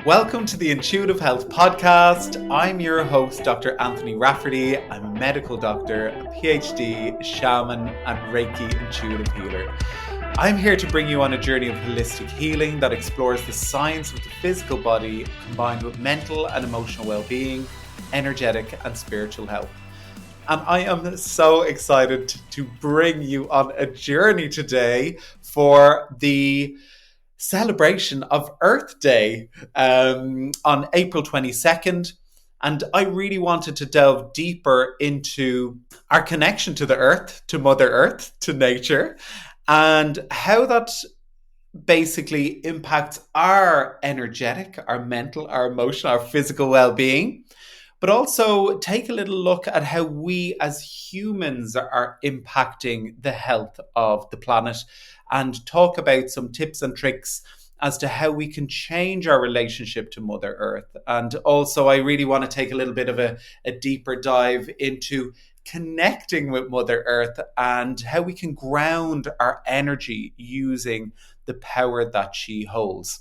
Welcome to the Intuitive Health Podcast. I'm your host, Dr. Anthony Rafferty. I'm a medical doctor, a PhD, shaman, and Reiki intuitive healer. I'm here to bring you on a journey of holistic healing that explores the science of the physical body combined with mental and emotional well-being, energetic and spiritual health. And I am so excited to bring you on a journey today for the celebration of Earth Day on April 22nd. And I really wanted to delve deeper into our connection to the Earth, to Mother Earth, to nature, and how that basically impacts our energetic, our mental, our emotional, our physical well-being, but also take a little look at how we as humans are impacting the health of the planet and talk about some tips and tricks as to how we can change our relationship to Mother Earth. And also, I really want to take a little bit of a deeper dive into connecting with Mother Earth and how we can ground our energy using the power that she holds.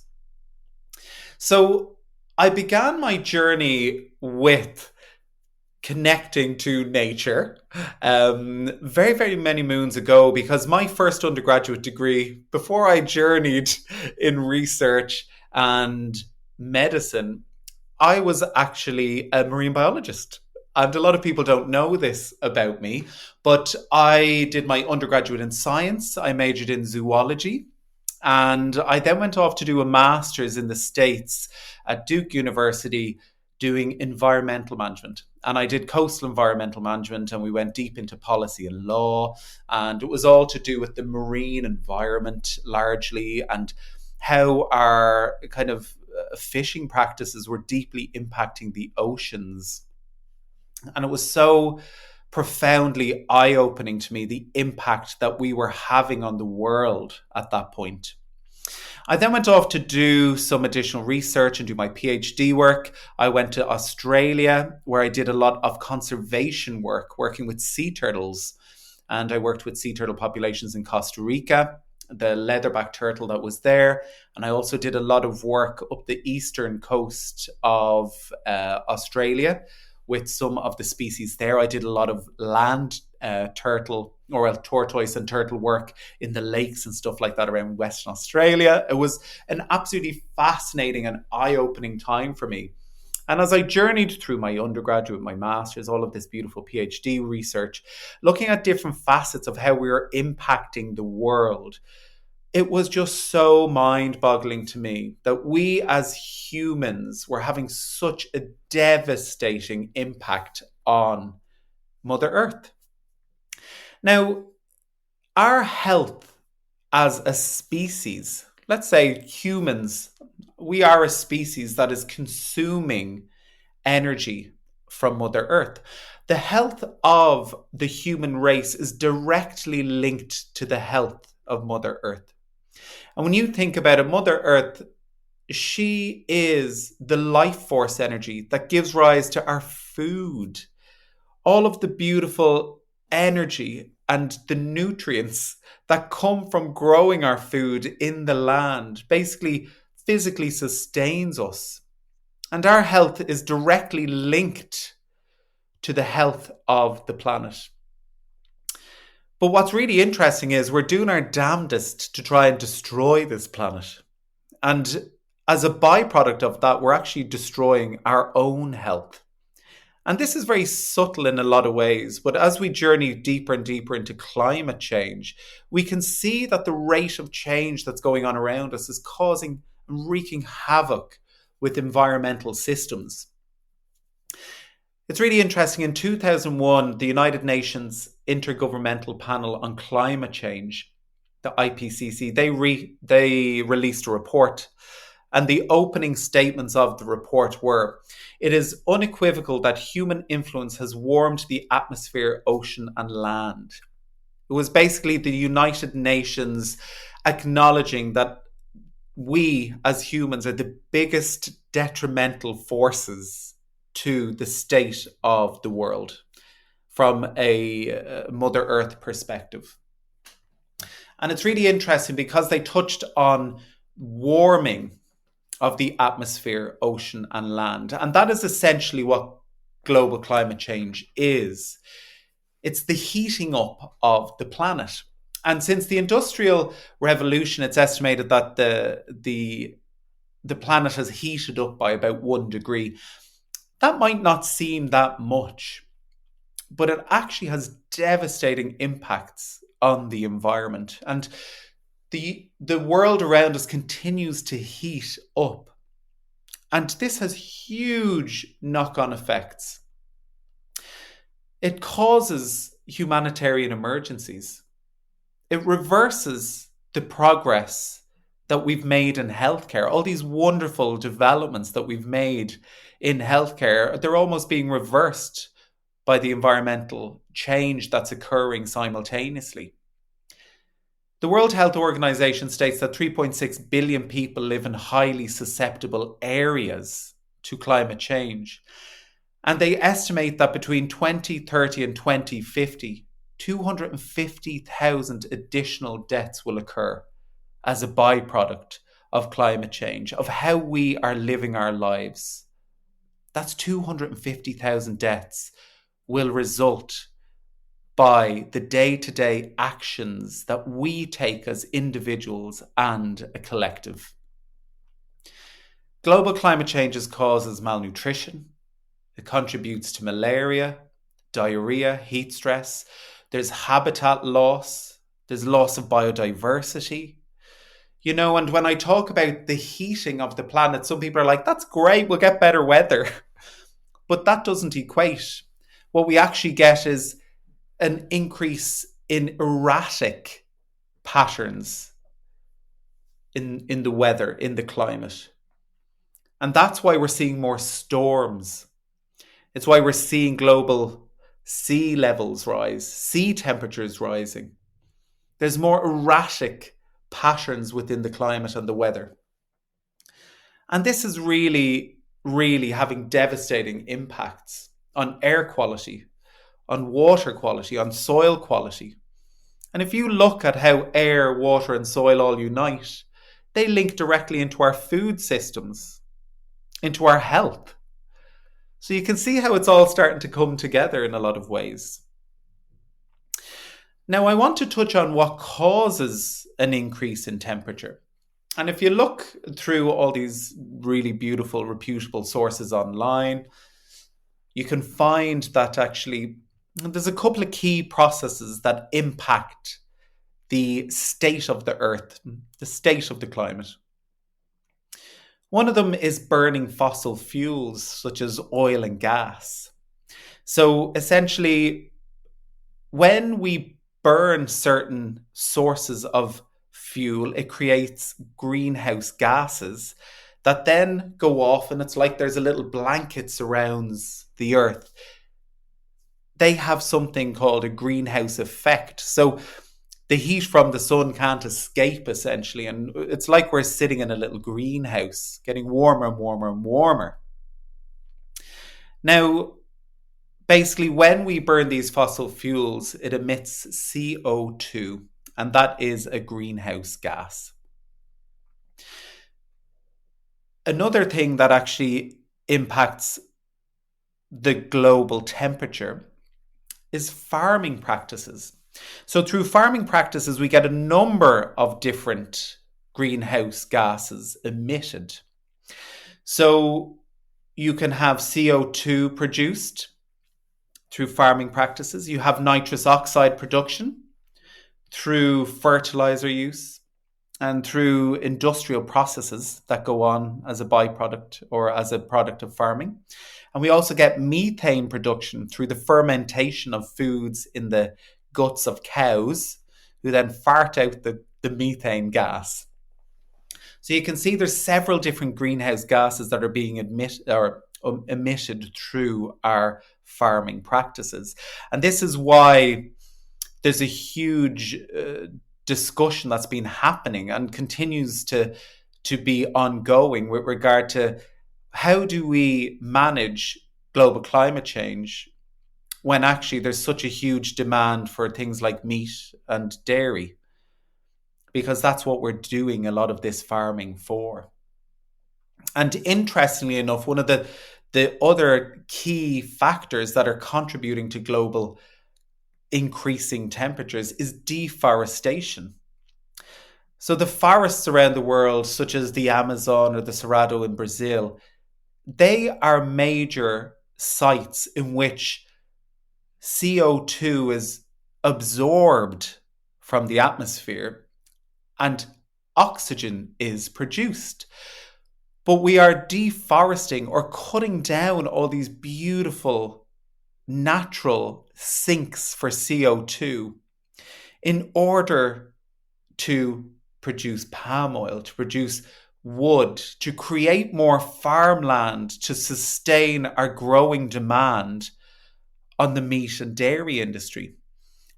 So I began my journey with connecting to nature very, very many moons ago, because my first undergraduate degree, before I journeyed in research and medicine, I was actually a marine biologist. And a lot of people don't know this about me, but I did my undergraduate in science. I majored in zoology. And I then went off to do a master's in the States at Duke University doing environmental management. And I did coastal environmental management, and we went deep into policy and law. And it was all to do with the marine environment largely, and how our kind of fishing practices were deeply impacting the oceans. And it was so profoundly eye-opening to me, the impact that we were having on the world at that point. I then went off to do some additional research and do my PhD work. I went to Australia, where I did a lot of conservation work, working with sea turtles. And I worked with sea turtle populations in Costa Rica, the leatherback turtle that was there. And I also did a lot of work up the eastern coast of Australia with some of the species there. I did a lot of land turtle, or tortoise and turtle work in the lakes and stuff like that around Western Australia. It was an absolutely fascinating and eye-opening time for me. And as I journeyed through my undergraduate, my master's, all of this beautiful PhD research, looking at different facets of how we are impacting the world, it was just so mind-boggling to me that we as humans were having such a devastating impact on Mother Earth. Now, our health as a species, let's say humans, we are a species that is consuming energy from Mother Earth. The health of the human race is directly linked to the health of Mother Earth. And when you think about it, Mother Earth, she is the life force energy that gives rise to our food, all of the beautiful energy and the nutrients that come from growing our food in the land, basically physically sustains us. And our health is directly linked to the health of the planet. But what's really interesting is we're doing our damnedest to try and destroy this planet. And as a byproduct of that, we're actually destroying our own health. And this is very subtle in a lot of ways, but as we journey deeper and deeper into climate change, we can see that the rate of change that's going on around us is causing and wreaking havoc with environmental systems. It's really interesting. In 2001, the United Nations Intergovernmental Panel on Climate Change, the IPCC, they released a report. And the opening statements of the report were, "It is unequivocal that human influence has warmed the atmosphere, ocean, and land." It was basically the United Nations acknowledging that we as humans are the biggest detrimental forces to the state of the world from a Mother Earth perspective. And it's really interesting because they touched on warming of the atmosphere, ocean, and land. And that is essentially what global climate change is. It's the heating up of the planet. And since the Industrial Revolution, it's estimated that the planet has heated up by about 1 degree. That might not seem that much, but it actually has devastating impacts on the environment. And the world around us continues to heat up. And this has huge knock-on effects. It causes humanitarian emergencies. It reverses the progress that we've made in healthcare. All these wonderful developments that we've made in healthcare, they're almost being reversed by the environmental change that's occurring simultaneously. The World Health Organization states that 3.6 billion people live in highly susceptible areas to climate change. And they estimate that between 2030 and 2050, 250,000 additional deaths will occur as a byproduct of climate change, of how we are living our lives. That's 250,000 deaths will result by the day-to-day actions that we take as individuals and a collective. Global climate change causes malnutrition. It contributes to malaria, diarrhea, heat stress. There's habitat loss. There's loss of biodiversity. You know, and when I talk about the heating of the planet, some people are like, that's great, we'll get better weather. But that doesn't equate. What we actually get is an increase in erratic patterns in the weather, in the climate. And that's why we're seeing more storms. It's why we're seeing global sea levels rise, sea temperatures rising. There's more erratic patterns within the climate and the weather. And this is really, really having devastating impacts on air quality, on water quality, on soil quality. And if you look at how air, water, and soil all unite, they link directly into our food systems, into our health. So you can see how it's all starting to come together in a lot of ways. Now, I want to touch on what causes an increase in temperature. And if you look through all these really beautiful, reputable sources online, you can find that actually there's a couple of key processes that impact the state of the earth, the state of the climate. One of them is burning fossil fuels such as oil and gas. So essentially, when we burn certain sources of fuel, it creates greenhouse gases that then go off, and it's like there's a little blanket surrounds the earth. They have something called a greenhouse effect. So the heat from the sun can't escape, essentially. And it's like we're sitting in a little greenhouse, getting warmer and warmer and warmer. Now, basically, when we burn these fossil fuels, it emits CO2, and that is a greenhouse gas. Another thing that actually impacts the global temperature is farming practices. So through farming practices, we get a number of different greenhouse gases emitted. So you can have CO2 produced through farming practices. You have nitrous oxide production through fertilizer use and through industrial processes that go on as a byproduct or as a product of farming. And we also get methane production through the fermentation of foods in the guts of cows, who then fart out the methane gas. So you can see there's several different greenhouse gases that are being emitted through our farming practices. And this is why there's a huge discussion that's been happening and continues to be ongoing with regard to how do we manage global climate change when actually there's such a huge demand for things like meat and dairy, because that's what we're doing a lot of this farming for. And interestingly enough, one of the other key factors that are contributing to global increasing temperatures is deforestation. So the forests around the world, such as the Amazon or the Cerrado in Brazil, they are major sites in which CO2 is absorbed from the atmosphere and oxygen is produced. But we are deforesting or cutting down all these beautiful natural sinks for CO2 in order to produce palm oil, to produce wood, to create more farmland to sustain our growing demand on the meat and dairy industry.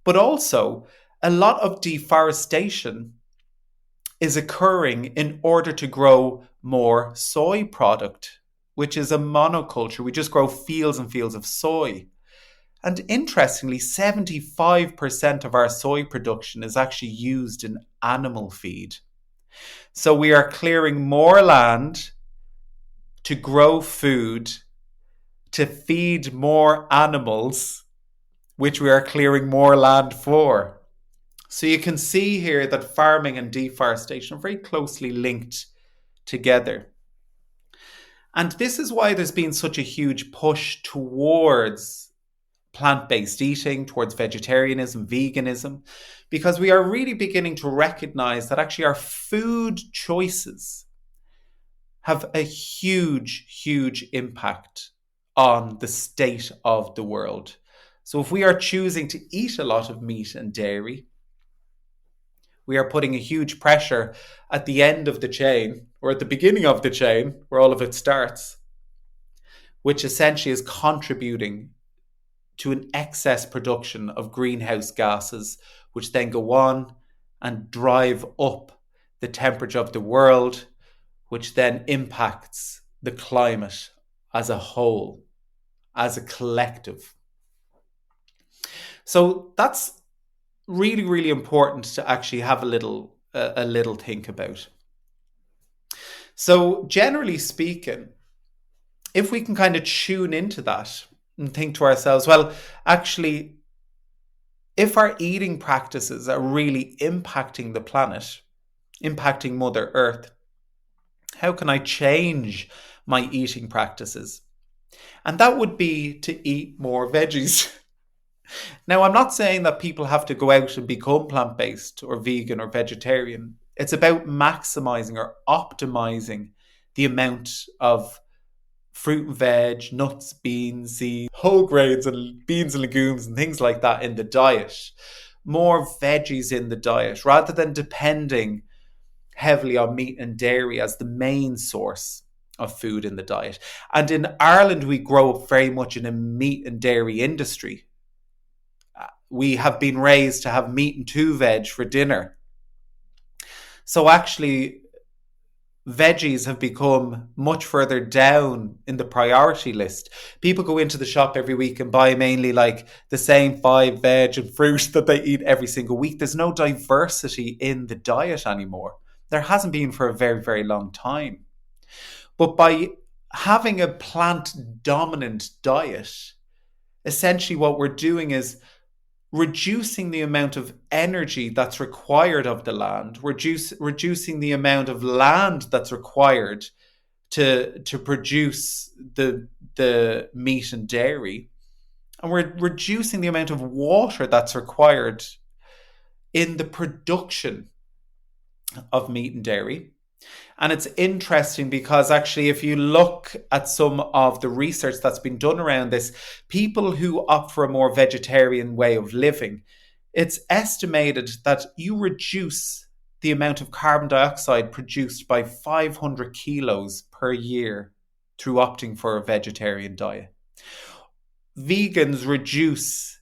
But also, a lot of deforestation is occurring in order to grow more soy product, which is a monoculture. We just grow fields and fields of soy. And interestingly, 75% of our soy production is actually used in animal feed. So we are clearing more land to grow food, to feed more animals, which we are clearing more land for. So you can see here that farming and deforestation are very closely linked together. And this is why there's been such a huge push towards plant-based eating, towards vegetarianism, veganism, because we are really beginning to recognize that actually our food choices have a huge, huge impact on the state of the world. So if we are choosing to eat a lot of meat and dairy, we are putting a huge pressure at the end of the chain or at the beginning of the chain where all of it starts, which essentially is contributing to an excess production of greenhouse gases, which then go on and drive up the temperature of the world, which then impacts the climate as a whole, as a collective. So that's really, really important to actually have a little think about. So generally speaking, if we can kind of tune into that and think to ourselves, well, actually, if our eating practices are really impacting the planet, impacting Mother Earth, how can I change my eating practices? And that would be to eat more veggies. Now, I'm not saying that people have to go out and become plant based or vegan or vegetarian. It's about maximizing or optimizing the amount of fruit and veg, nuts, beans, seeds, whole grains, and beans and legumes and things like that in the diet. More veggies in the diet rather than depending heavily on meat and dairy as the main source of food in the diet. And in Ireland, we grow up very much in a meat and dairy industry. We have been raised to have meat and two veg for dinner. So actually, veggies have become much further down in the priority list. People go into the shop every week and buy mainly like the same 5 veg and fruit that they eat every single week. There's no diversity in the diet anymore. There hasn't been for a very, very long time. But by having a plant dominant diet, essentially what we're doing is reducing the amount of energy that's required of the land, reducing the amount of land that's required to produce the meat and dairy, and we're reducing the amount of water that's required in the production of meat and dairy. And it's interesting because actually, if you look at some of the research that's been done around this, people who opt for a more vegetarian way of living, it's estimated that you reduce the amount of carbon dioxide produced by 500 kilos per year through opting for a vegetarian diet. Vegans reduce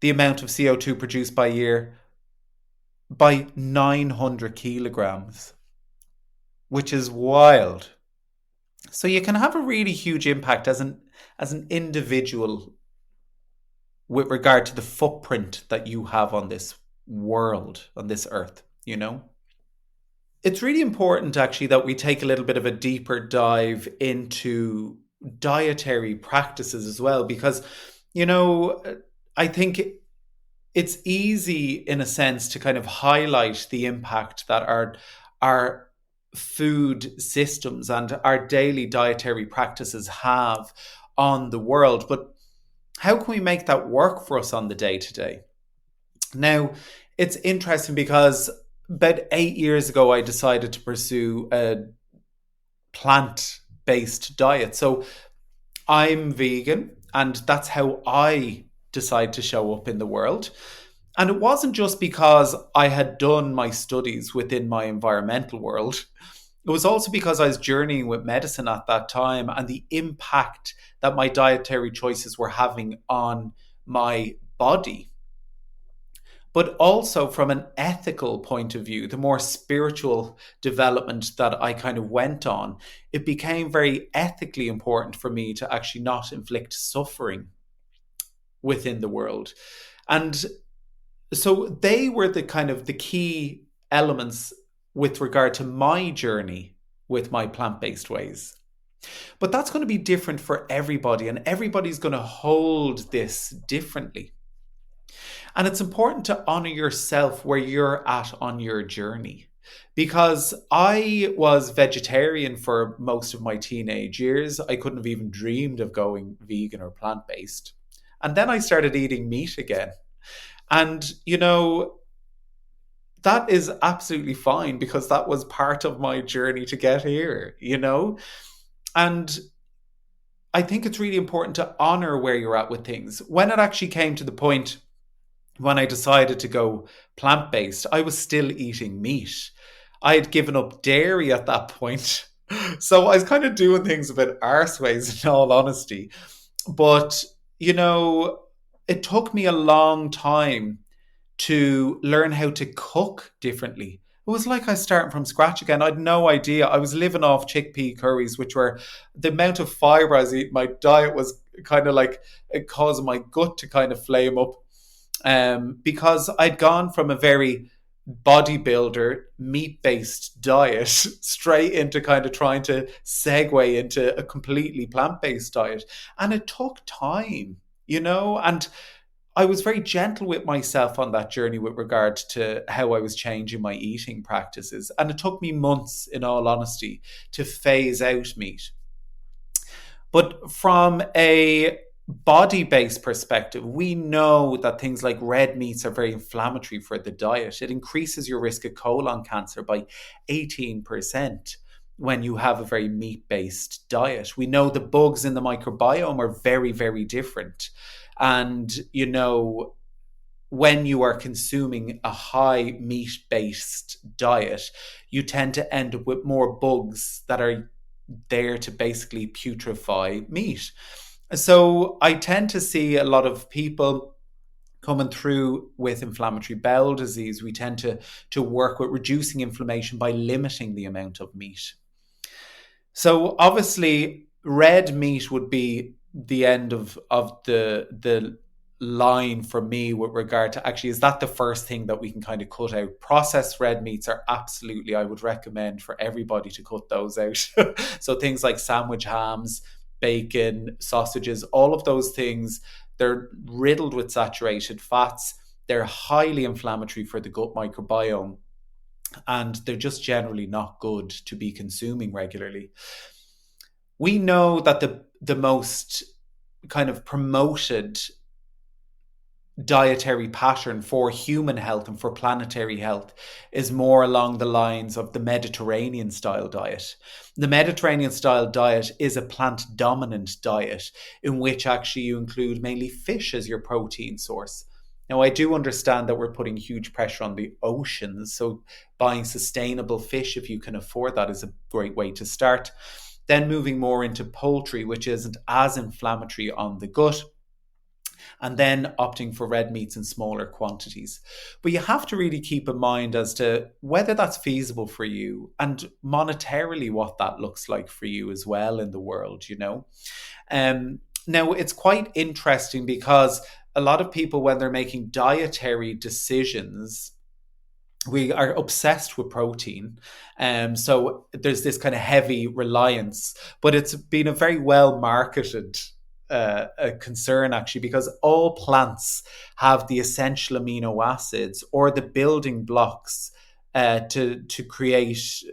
the amount of CO2 produced by year by 900 kilograms, which is wild. So you can have a really huge impact as an individual with regard to the footprint that you have on this world, on this earth, you know? It's really important actually that we take a little bit of a deeper dive into dietary practices as well, because, you know, I think it's easy in a sense to kind of highlight the impact that our food systems and our daily dietary practices have on the world. But how can we make that work for us on the day to day? Now, it's interesting because about 8 years ago, I decided to pursue a plant based diet. So I'm vegan, and that's how I decide to show up in the world. And it wasn't just because I had done my studies within my environmental world. It was also because I was journeying with medicine at that time and the impact that my dietary choices were having on my body. But also from an ethical point of view, the more spiritual development that I kind of went on, it became very ethically important for me to actually not inflict suffering within the world. And so they were the kind of the key elements with regard to my journey with my plant-based ways. But that's going to be different for everybody, and everybody's going to hold this differently. And it's important to honor yourself where you're at on your journey. Because I was vegetarian for most of my teenage years. I couldn't have even dreamed of going vegan or plant based. And then I started eating meat again. And, that is absolutely fine because that was part of my journey to get here. And I think it's really important to honor where you're at with things. When it actually came to the point when I decided to go plant based, I was still eating meat. I had given up dairy at that point. So I was kind of doing things a bit arseways in all honesty. But, it took me a long time to learn how to cook differently. It was like I was starting from scratch again. I had no idea. I was living off chickpea curries, which were the amount of fiber I was eating. My diet was kind of like it caused my gut to kind of flame up, because I'd gone from a very bodybuilder, meat based diet straight into kind of trying to segue into a completely plant based diet. And it took time. And I was very gentle with myself on that journey with regard to how I was changing my eating practices. And it took me months, in all honesty, to phase out meat. But from a body based perspective, we know that things like red meats are very inflammatory for the diet. It increases your risk of colon cancer by 18% when you have a very meat based diet. We know the bugs in the microbiome are very, very different. And, when you are consuming a high meat based diet, you tend to end up with more bugs that are there to basically putrefy meat. So I tend to see a lot of people coming through with inflammatory bowel disease. We tend to work with reducing inflammation by limiting the amount of meat. So obviously, red meat would be the end of the line for me with regard to actually, is that the first thing that we can kind of cut out? Processed red meats are absolutely, I would recommend for everybody to cut those out. So things like sandwich hams, bacon, sausages, all of those things, they're riddled with saturated fats. They're highly inflammatory for the gut microbiome, and they're just generally not good to be consuming regularly. We know that the most kind of promoted dietary pattern for human health and for planetary health is more along the lines of the Mediterranean style diet. The Mediterranean style diet is a plant dominant diet in which actually you include mainly fish as your protein source. Now, I do understand that we're putting huge pressure on the oceans, so buying sustainable fish, if you can afford that, is a great way to start. Then moving more into poultry, which isn't as inflammatory on the gut, and then opting for red meats in smaller quantities. But you have to really keep in mind as to whether that's feasible for you and monetarily what that looks like for you as well in the world. Now, it's quite interesting because a lot of people, when they're making dietary decisions, we are obsessed with protein. So there's this kind of heavy reliance, but it's been a very well marketed a concern actually, because all plants have the essential amino acids or the building blocks to create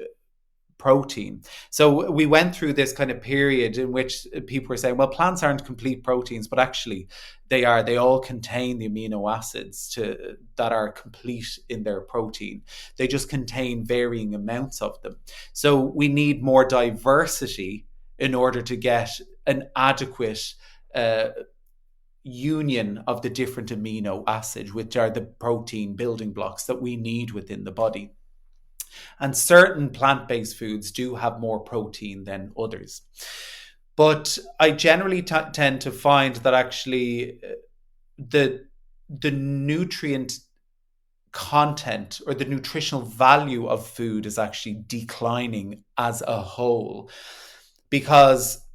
protein. So we went through this kind of period in which people were saying, well, plants aren't complete proteins, but actually they are. They all contain the amino acids that are complete in their protein. They just contain varying amounts of them. So we need more diversity in order to get an adequate uh, union of the different amino acids, which are the protein building blocks that we need within the body. And certain plant based foods do have more protein than others. But I generally tend to find that actually the the nutrient content or the nutritional value of food is actually declining as a whole, because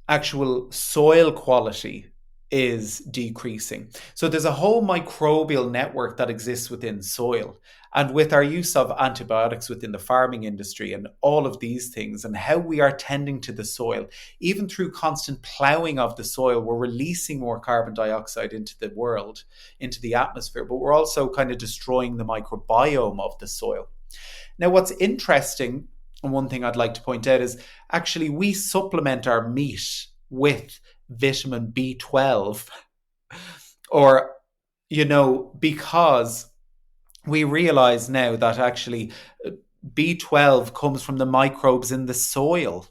actual soil quality is decreasing. So there's a whole microbial network that exists within soil. And with our use of antibiotics within the farming industry and all of these things, and how we are tending to the soil, even through constant ploughing of the soil, we're releasing more carbon dioxide into the world, into the atmosphere, but we're also kind of destroying the microbiome of the soil. Now, what's interesting, and one thing I'd like to point out, is actually we supplement our meat with vitamin B12, or, because we realize now that actually B12 comes from the microbes in the soil.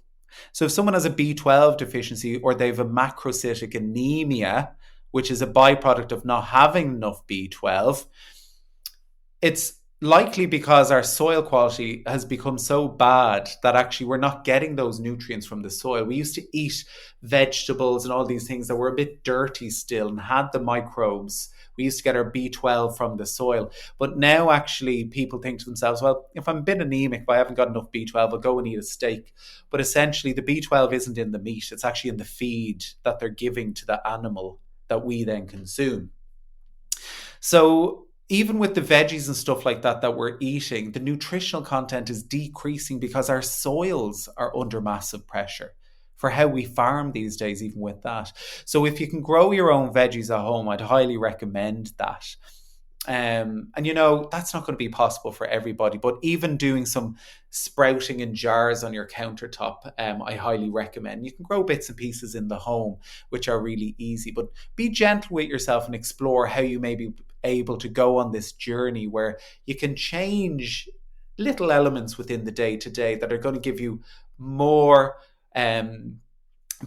So if someone has a B12 deficiency, or they have a macrocytic anemia, which is a byproduct of not having enough B12, it's likely because our soil quality has become so bad that actually we're not getting those nutrients from the soil. We used to eat vegetables and all these things that were a bit dirty still and had the microbes. We used to get our B12 from the soil. But now actually people think to themselves, well, if I'm a bit anemic, if I haven't got enough B12, I'll go and eat a steak. But essentially the B12 isn't in the meat. It's actually in the feed that they're giving to the animal that we then consume. So even with the veggies and stuff like that we're eating, the nutritional content is decreasing because our soils are under massive pressure for how we farm these days, even with that. So if you can grow your own veggies at home, I'd highly recommend that. And that's not going to be possible for everybody, but even doing some sprouting in jars on your countertop, I highly recommend. You can grow bits and pieces in the home, which are really easy, but be gentle with yourself and explore how you may be able to go on this journey where you can change little elements within the day to day that are going to give you more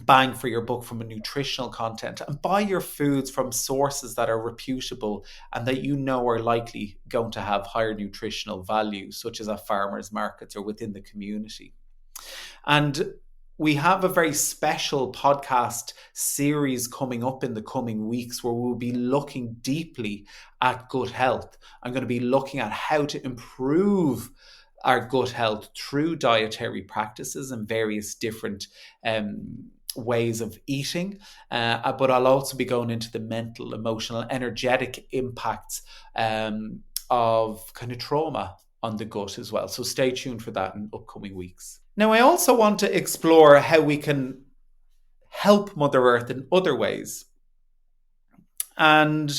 bang for your buck from a nutritional content, and buy your foods from sources that are reputable and that are likely going to have higher nutritional value, such as at farmers markets or within the community. And we have a very special podcast series coming up in the coming weeks where we'll be looking deeply at gut health. I'm going to be looking at how to improve our gut health through dietary practices and various different ways of eating, but I'll also be going into the mental, emotional, energetic impacts of kind of trauma on the gut as well. So stay tuned for that in upcoming weeks. Now, I also want to explore how we can help Mother Earth in other ways. And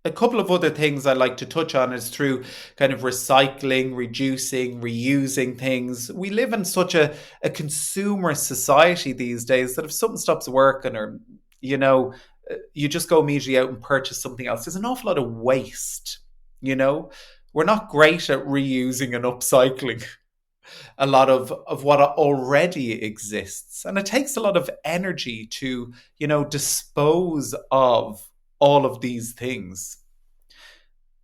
a couple of other things I'd like to touch on is through kind of recycling, reducing, reusing things. We live in such a consumer society these days that if something stops working, or, you just go immediately out and purchase something else, there's an awful lot of waste. We're not great at reusing and upcycling a lot of what already exists. And it takes a lot of energy to, dispose of all of these things.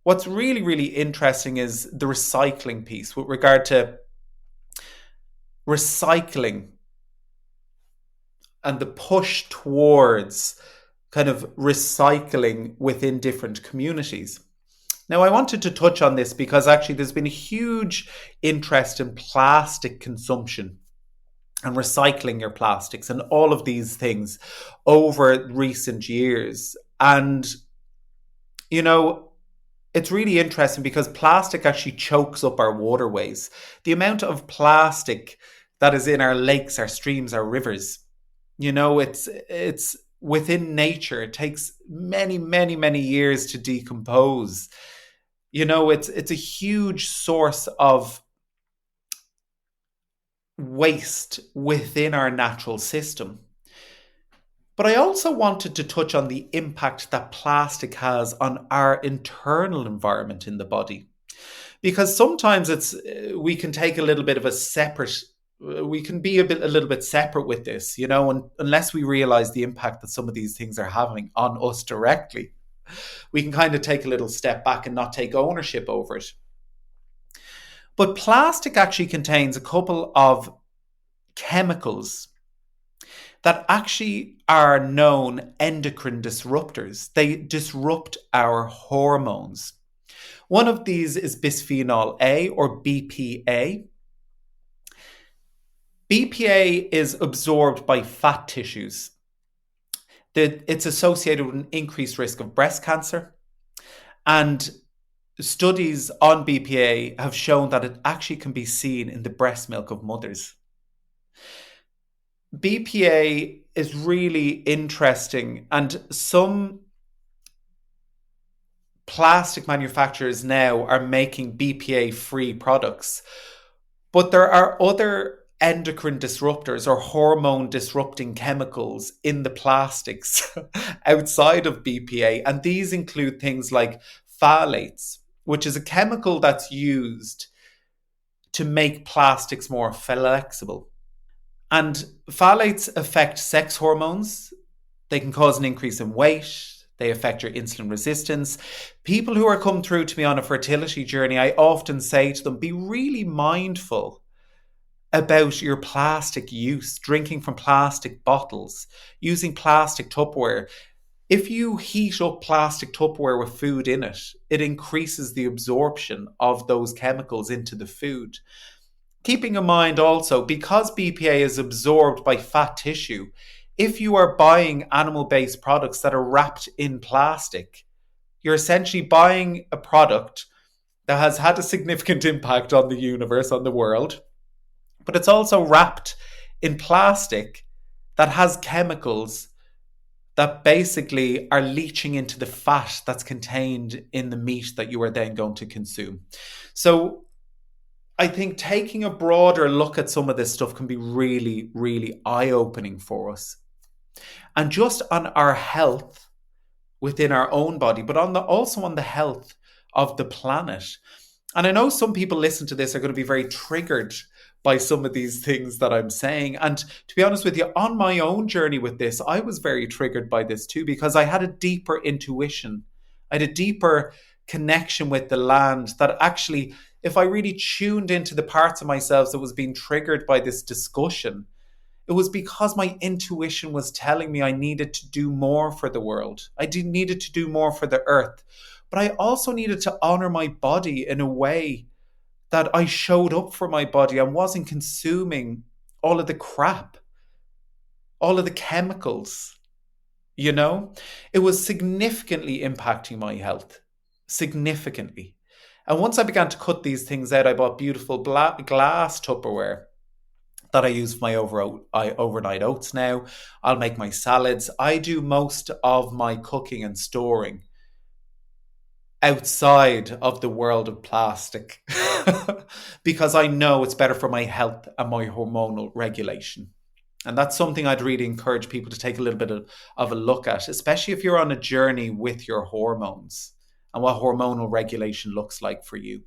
What's really, really interesting is the recycling piece with regard to recycling and the push towards kind of recycling within different communities. Now, I wanted to touch on this because actually there's been a huge interest in plastic consumption and recycling your plastics and all of these things over recent years. And, it's really interesting because plastic actually chokes up our waterways. The amount of plastic that is in our lakes, our streams, our rivers, it's within nature. It takes many, many, many years to decompose. It's a huge source of waste within our natural system. But I also wanted to touch on the impact that plastic has on our internal environment in the body. Because sometimes we can take a little bit of a separate we can be a little bit separate with this, and unless we realize the impact that some of these things are having on us directly, we can kind of take a little step back and not take ownership over it. But plastic actually contains a couple of chemicals that actually are known endocrine disruptors. They disrupt our hormones. One of these is bisphenol A, or BPA. BPA is absorbed by fat tissues. It's associated with an increased risk of breast cancer. And studies on BPA have shown that it actually can be seen in the breast milk of mothers. BPA is really interesting, and some plastic manufacturers now are making BPA free products. But there are other endocrine disruptors or hormone disrupting chemicals in the plastics outside of BPA. And these include things like phthalates, which is a chemical that's used to make plastics more flexible. And phthalates affect sex hormones. They can cause an increase in weight. They affect your insulin resistance. People who are come through to me on a fertility journey, I often say to them, be really mindful about your plastic use, drinking from plastic bottles, using plastic Tupperware. If you heat up plastic Tupperware with food in it, it increases the absorption of those chemicals into the food. Keeping in mind also, because BPA is absorbed by fat tissue, if you are buying animal-based products that are wrapped in plastic, you're essentially buying a product that has had a significant impact on the universe, on the world, but it's also wrapped in plastic that has chemicals that basically are leaching into the fat that's contained in the meat that you are then going to consume. So I think taking a broader look at some of this stuff can be really, really eye-opening for us. And just on our health within our own body, but also on the health of the planet. And I know some people listen to this are going to be very triggered by some of these things that I'm saying. And to be honest with you, on my own journey with this, I was very triggered by this too, because I had a deeper intuition. I had a deeper connection with the land that actually, if I really tuned into the parts of myself that was being triggered by this discussion, it was because my intuition was telling me I needed to do more for the world. Needed to do more for the earth. But I also needed to honor my body in a way that I showed up for my body and wasn't consuming all of the crap, all of the chemicals, It was significantly impacting my health, significantly. And once I began to cut these things out, I bought beautiful glass Tupperware that I use for my overnight oats now. I'll make my salads. I do most of my cooking and storing outside of the world of plastic because I know it's better for my health and my hormonal regulation. And that's something I'd really encourage people to take a little bit of a look at, especially if you're on a journey with your hormones and what hormonal regulation looks like for you.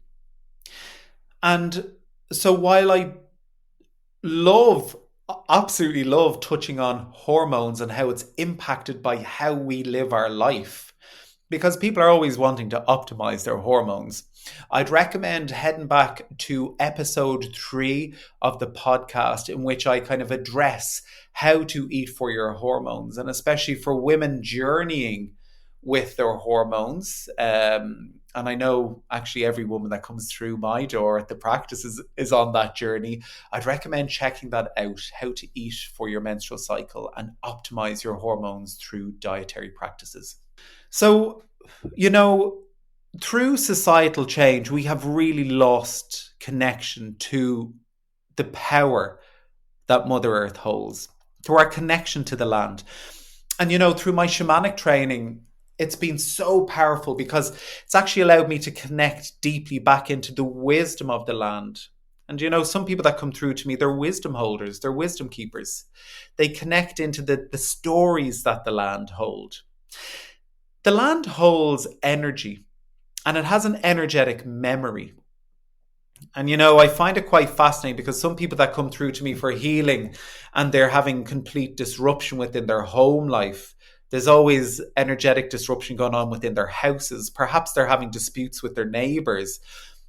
And so while I absolutely love touching on hormones and how it's impacted by how we live our life, because people are always wanting to optimize their hormones, I'd recommend heading back to episode 3 of the podcast, in which I kind of address how to eat for your hormones, and especially for women journeying with their hormones. And I know actually every woman that comes through my door at the practice is on that journey. I'd recommend checking that out, how to eat for your menstrual cycle and optimize your hormones through dietary practices. So, through societal change, we have really lost connection to the power that Mother Earth holds, to our connection to the land. And, through my shamanic training, it's been so powerful because it's actually allowed me to connect deeply back into the wisdom of the land. And, some people that come through to me, they're wisdom holders, they're wisdom keepers. They connect into the stories that the land hold. The land holds energy, and it has an energetic memory. And I find it quite fascinating because some people that come through to me for healing and they're having complete disruption within their home life, there's always energetic disruption going on within their houses. Perhaps they're having disputes with their neighbors.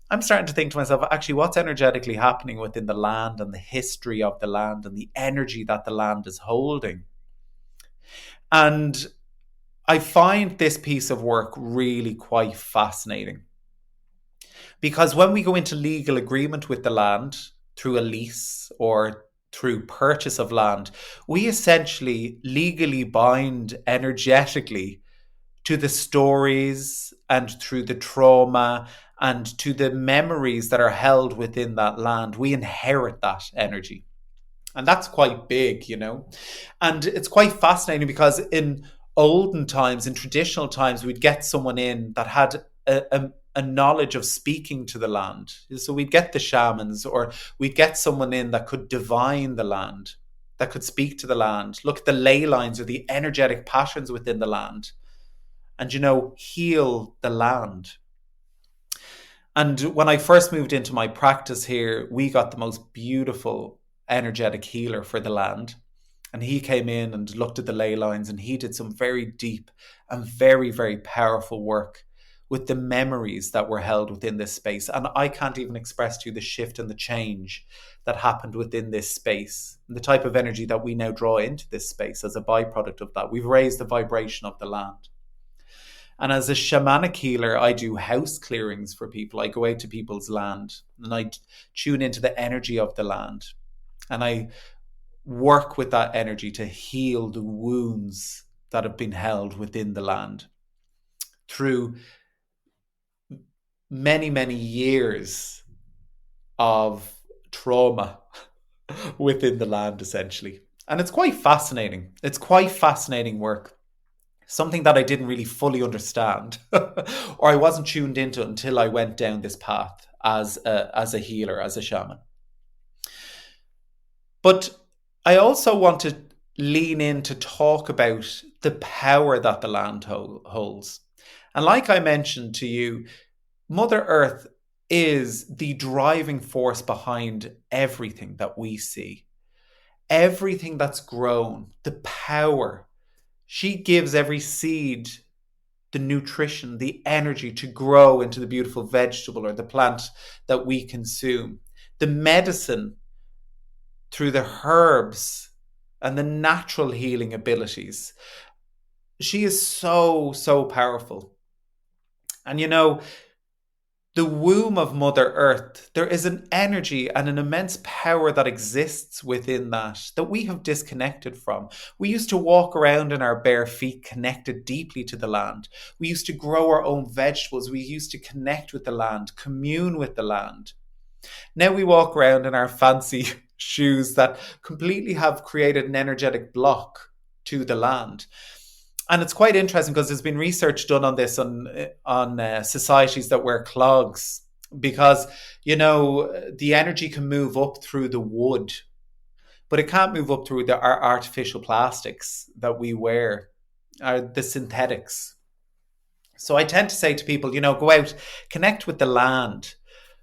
I'm starting to think to myself, actually, what's energetically happening within the land and the history of the land and the energy that the land is holding? And I find this piece of work really quite fascinating. Because when we go into legal agreement with the land through a lease or through purchase of land, we essentially legally bind energetically to the stories and through the trauma and to the memories that are held within that land. We inherit that energy. And that's quite big. And it's quite fascinating because in olden times, in traditional times, we'd get someone in that had a knowledge of speaking to the land. So we'd get the shamans, or we'd get someone in that could divine the land, that could speak to the land, look at the ley lines or the energetic patterns within the land, and, heal the land. And when I first moved into my practice here, we got the most beautiful energetic healer for the land. And he came in and looked at the ley lines, and he did some very deep and very, very powerful work with the memories that were held within this space. And I can't even express to you the shift and the change that happened within this space and the type of energy that we now draw into this space as a byproduct of that. We've raised the vibration of the land. And as a shamanic healer, I do house clearings for people. I go out to people's land and I tune into the energy of the land. And I work with that energy to heal the wounds that have been held within the land through many, many years of trauma within the land, essentially. And it's quite fascinating. It's quite fascinating work. Something that I didn't really fully understand or I wasn't tuned into until I went down this path as a healer, as a shaman. But I also want to lean in to talk about the power that the land holds. And like I mentioned to you, Mother Earth is the driving force behind everything that we see. Everything that's grown, the power. She gives every seed the nutrition, the energy to grow into the beautiful vegetable or the plant that we consume. The medicine through the herbs and the natural healing abilities. She is so, so powerful. And the womb of Mother Earth, there is an energy and an immense power that exists within that we have disconnected from. We used to walk around in our bare feet, connected deeply to the land. We used to grow our own vegetables. We used to connect with the land, commune with the land. Now we walk around in our fancy shoes that completely have created an energetic block to the land. And it's quite interesting because there's been research done on this on societies that wear clogs because, the energy can move up through the wood, but it can't move up through our artificial plastics that we wear, the synthetics. So I tend to say to people, go out, connect with the land,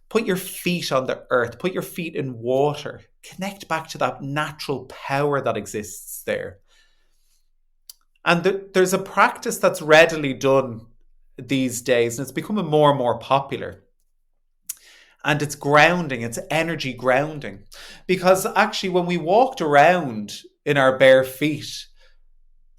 put your feet on the earth, put your feet in water, connect back to that natural power that exists there. And there's a practice that's readily done these days, and it's becoming more and more popular. And it's grounding, it's energy grounding. Because actually, when we walked around in our bare feet,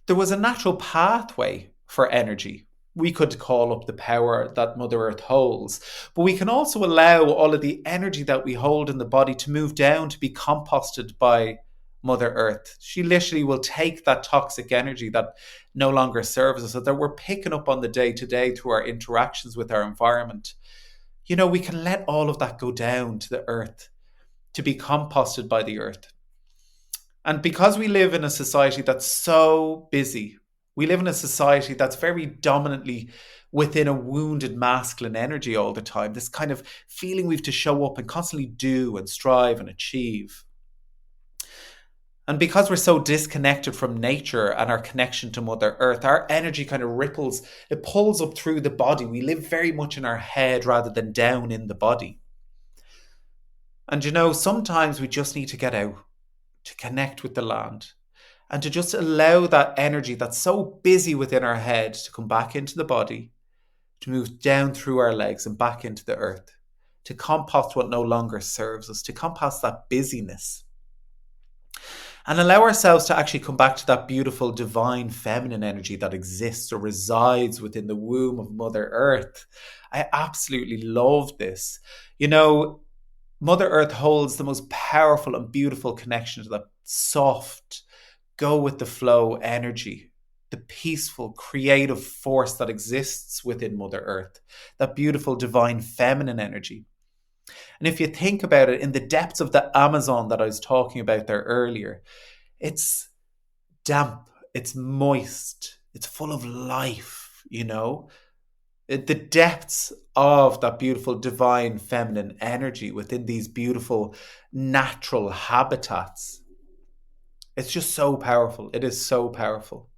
there was a natural pathway for energy. We could call up the power that Mother Earth holds, but we can also allow all of the energy that we hold in the body to move down to be composted by Mother Earth. She literally will take that toxic energy that no longer serves us, that we're picking up on the day to day through our interactions with our environment. We can let all of that go down to the earth to be composted by the earth. And because we live in a society that's so busy, we live in a society that's very dominantly within a wounded masculine energy all the time, this kind of feeling we have to show up and constantly do and strive and achieve. And because we're so disconnected from nature and our connection to Mother Earth, our energy kind of ripples, it pulls up through the body. We live very much in our head rather than down in the body. And sometimes we just need to get out to connect with the land and to just allow that energy that's so busy within our head to come back into the body, to move down through our legs and back into the earth, to compost what no longer serves us, to compost that busyness. And allow ourselves to actually come back to that beautiful divine feminine energy that exists or resides within the womb of Mother Earth. I absolutely love this. Mother Earth holds the most powerful and beautiful connection to that soft, go with the flow energy, the peaceful, creative force that exists within Mother Earth, that beautiful divine feminine energy. And if you think about it, in the depths of the Amazon that I was talking about there earlier, it's damp, it's moist, it's full of life, The depths of that beautiful divine feminine energy within these beautiful natural habitats. It's just so powerful. It is so powerful.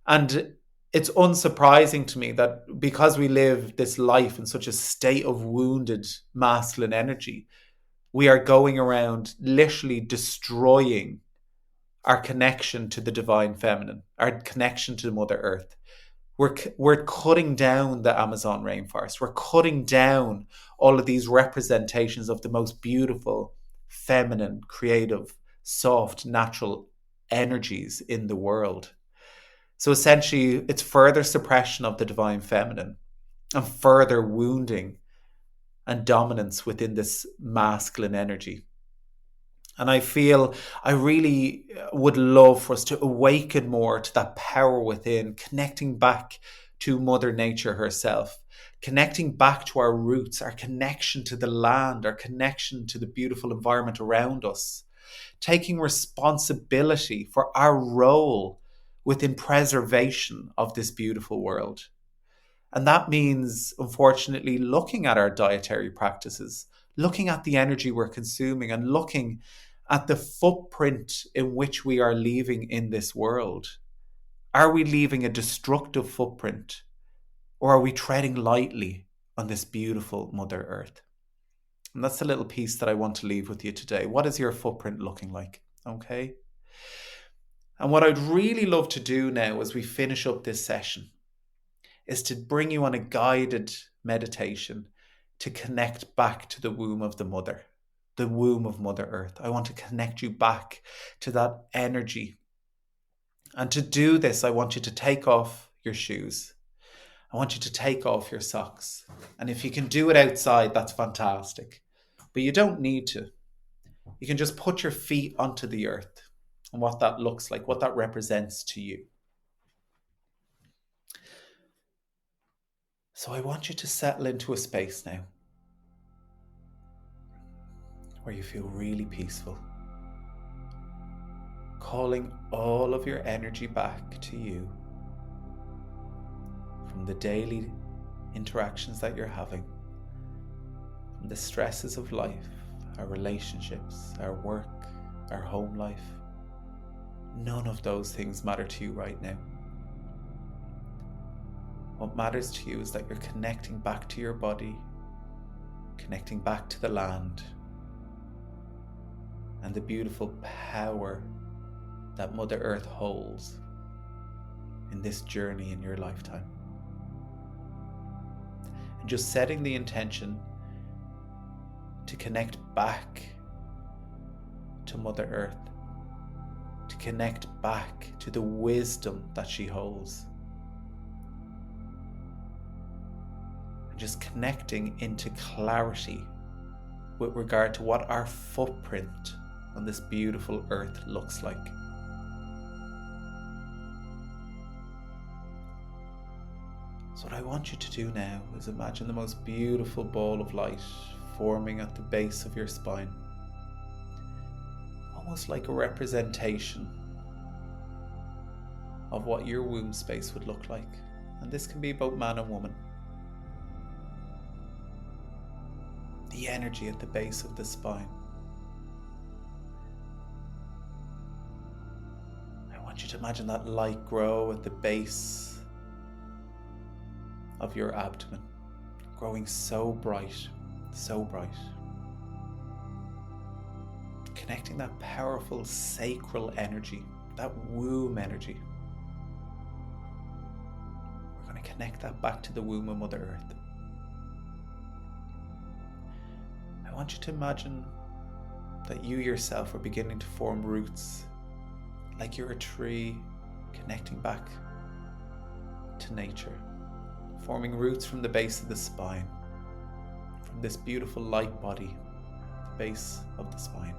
And it's unsurprising to me that because we live this life in such a state of wounded masculine energy, we are going around literally destroying our connection to the divine feminine, our connection to Mother Earth. We're cutting down the Amazon rainforest. We're cutting down all of these representations of the most beautiful, feminine, creative, soft, natural energies in the world. So essentially, it's further suppression of the divine feminine and further wounding and dominance within this masculine energy. And I feel I really would love for us to awaken more to that power within, connecting back to Mother Nature herself, connecting back to our roots, our connection to the land, our connection to the beautiful environment around us, taking responsibility for our role within preservation of this beautiful world. And that means, unfortunately, looking at our dietary practices, looking at the energy we're consuming, and looking at the footprint in which we are leaving in this world. Are we leaving a destructive footprint, or are we treading lightly on this beautiful Mother Earth? And that's the little piece that I want to leave with you today. What is your footprint looking like? Okay. And what I'd really love to do now as we finish up this session is to bring you on a guided meditation to connect back to the womb of the mother, the womb of Mother Earth. I want to connect you back to that energy. And to do this, I want you to take off your shoes. I want you to take off your socks. And if you can do it outside, that's fantastic. But you don't need to. You can just put your feet onto the earth and what that looks like, what that represents to you. So I want you to settle into a space now where you feel really peaceful, calling all of your energy back to you from the daily interactions that you're having, from the stresses of life, our relationships, our work, our home life. None of those things matter to you right now. What matters to you is that you're connecting back to your body, connecting back to the land, and the beautiful power that Mother Earth holds in this journey in your lifetime. And just setting the intention to connect back to Mother Earth, to connect back to the wisdom that she holds. And just connecting into clarity with regard to what our footprint on this beautiful earth looks like. So what I want you to do now is imagine the most beautiful ball of light forming at the base of your spine, almost like a representation of what your womb space would look like. And this can be both man and woman. The energy at the base of the spine. I want you to imagine that light grow at the base of your abdomen, growing so bright, so bright. Connecting that powerful sacral energy, that womb energy. We're going to connect that back to the womb of Mother Earth. I want you to imagine that you yourself are beginning to form roots, like you're a tree connecting back to nature. Forming roots from the base of the spine, from this beautiful light body, the base of the spine.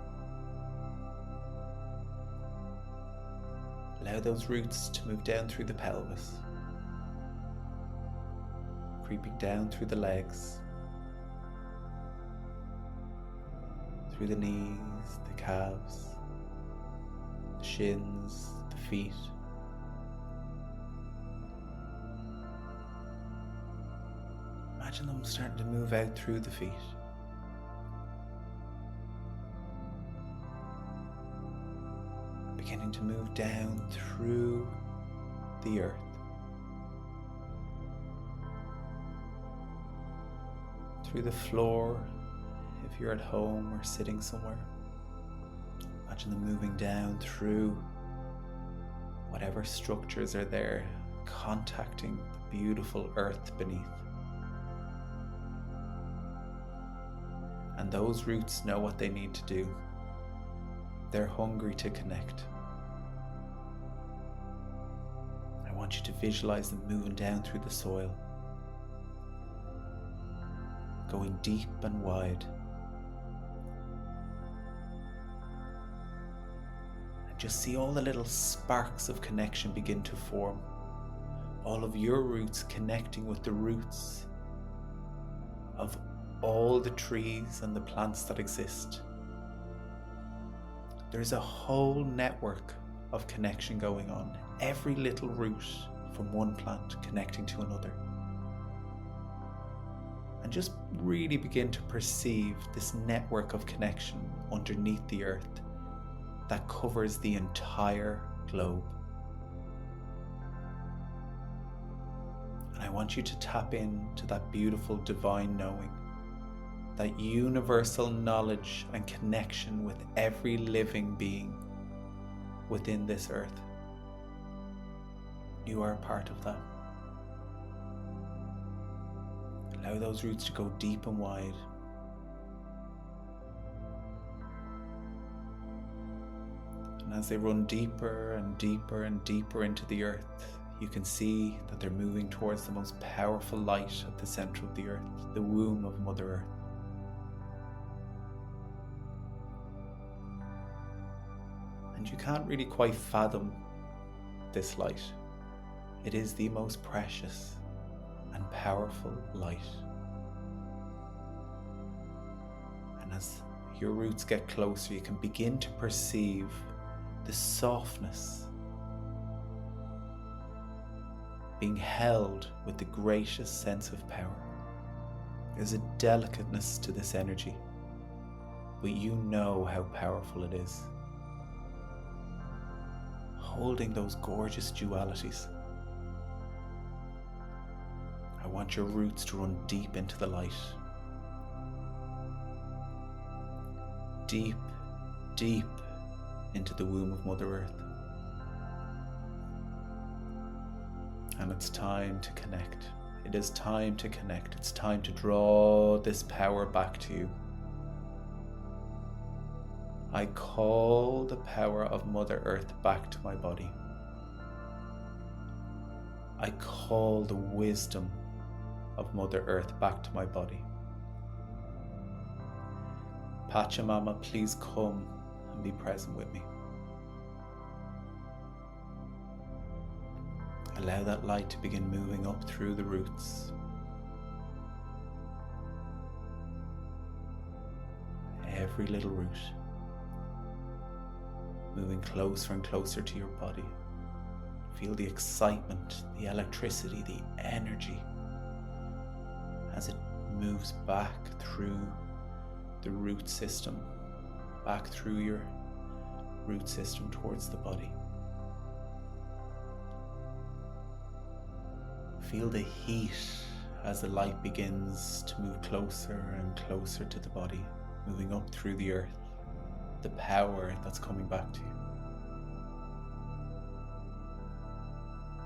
Allow those roots to move down through the pelvis, creeping down through the legs, through the knees, the calves, the shins, the feet. Imagine them starting to move out through the feet. Beginning to move down through the earth. Through the floor, if you're at home or sitting somewhere. Imagine them moving down through whatever structures are there, contacting the beautiful earth beneath. And those roots know what they need to do. They're hungry to connect. I want you to visualize them moving down through the soil, going deep and wide. And just see all the little sparks of connection begin to form. All of your roots connecting with the roots of all the trees and the plants that exist. There's a whole network of connection going on. Every little root from one plant connecting to another. And just really begin to perceive this network of connection underneath the earth that covers the entire globe. And I want you to tap into that beautiful divine knowing, that universal knowledge and connection with every living being within this earth. You are a part of that. Allow those roots to go deep and wide. And as they run deeper and deeper and deeper into the earth, you can see that they're moving towards the most powerful light at the center of the earth, the womb of Mother Earth. And you can't really quite fathom this light. It is the most precious and powerful light. And as your roots get closer, you can begin to perceive the softness being held with the greatest sense of power. There's a delicateness to this energy, but you know how powerful it is. Holding those gorgeous dualities. I want your roots to run deep into the light. Deep, deep into the womb of Mother Earth. And it's time to connect. It is time to connect. It's time to draw this power back to you. I call the power of Mother Earth back to my body. I call the wisdom of Mother Earth back to my body. Pachamama, please come and be present with me. Allow that light to begin moving up through the roots. Every little root, moving closer and closer to your body. Feel the excitement, the electricity, the energy as it moves back through the root system, back through your root system towards the body. Feel the heat as the light begins to move closer and closer to the body, moving up through the earth, the power that's coming back to you.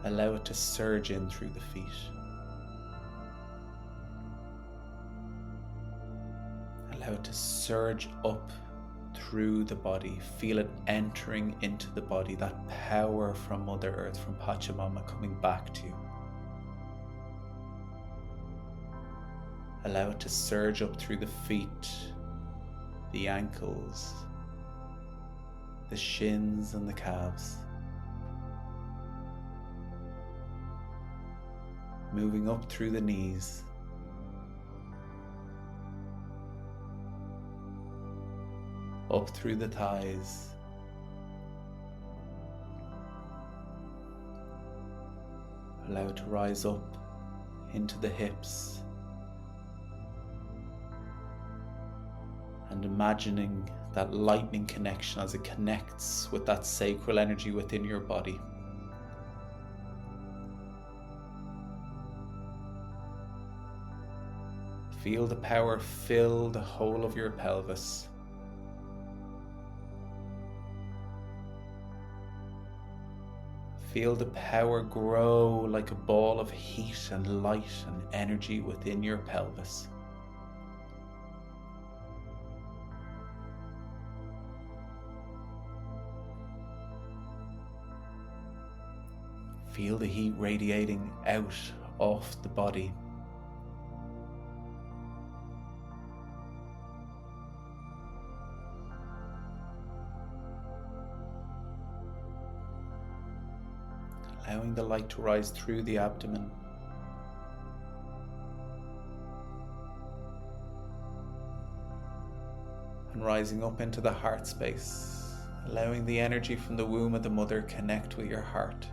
Allow it to surge in through the feet. Allow it to surge up through the body. Feel it entering into the body, that power from Mother Earth, from Pachamama coming back to you. Allow it to surge up through the feet, the ankles, the shins and the calves. Moving up through the knees. Up through the thighs. Allow it to rise up into the hips. And imagining that lightning connection as it connects with that sacral energy within your body. Feel the power fill the whole of your pelvis. Feel the power grow like a ball of heat and light and energy within your pelvis. Feel the heat radiating out of the body. Allowing the light to rise through the abdomen. And rising up into the heart space. Allowing the energy from the womb of the mother connect with your heart.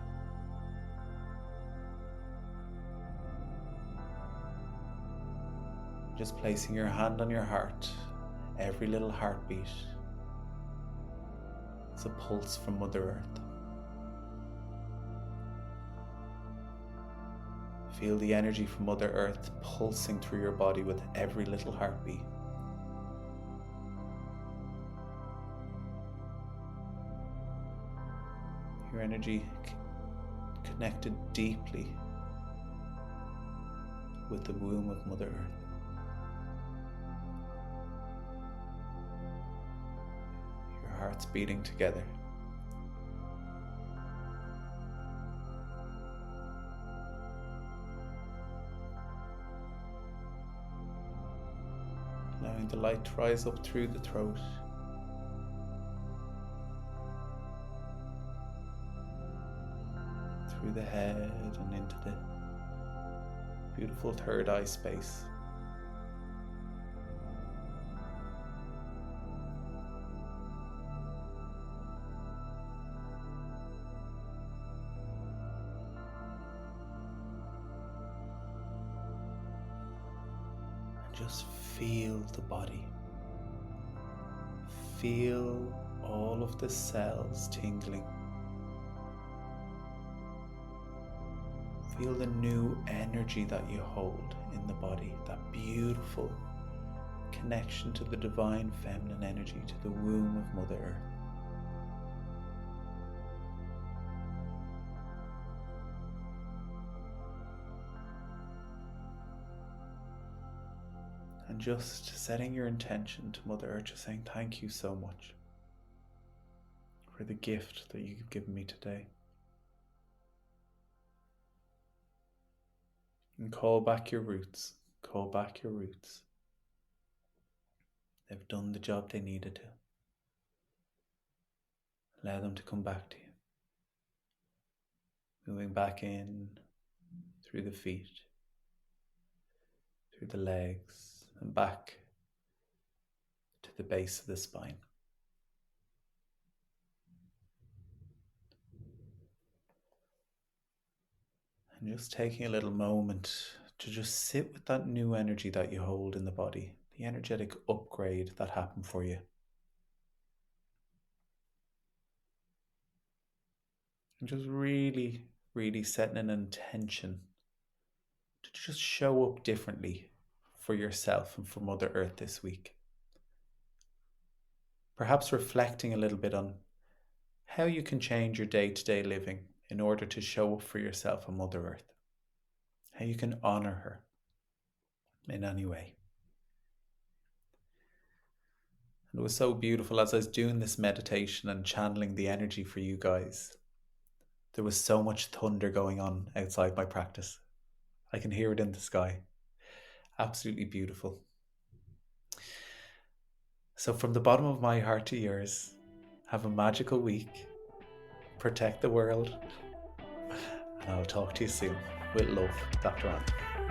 Just placing your hand on your heart. Every little heartbeat is a pulse from Mother Earth. Feel the energy from Mother Earth pulsing through your body with every little heartbeat. Your energy connected deeply with the womb of Mother Earth. Your hearts beating together. Allowing the light to rise up through the throat. Through the head and into the beautiful third eye space. Just feel the body. Feel all of the cells tingling. Feel the new energy that you hold in the body, that beautiful connection to the divine feminine energy, to the womb of Mother Earth. And just setting your intention to Mother Earth, just saying thank you so much for the gift that you've given me today. And call back your roots. Call back your roots. They've done the job they needed to. Allow them to come back to you. Moving back in through the feet, through the legs, and back to the base of the spine. And just taking a little moment to just sit with that new energy that you hold in the body, the energetic upgrade that happened for you. And just really, really setting an intention to just show up differently for yourself and for Mother Earth this week. Perhaps reflecting a little bit on how you can change your day-to-day living in order to show up for yourself and Mother Earth. How you can honor her in any way. And it was so beautiful as I was doing this meditation and channeling the energy for you guys. There was so much thunder going on outside my practice. I can hear it in the sky. Absolutely beautiful. So from the bottom of my heart to yours, have a magical week. Protect the world. And I'll talk to you soon. With love, Dr. Anthony.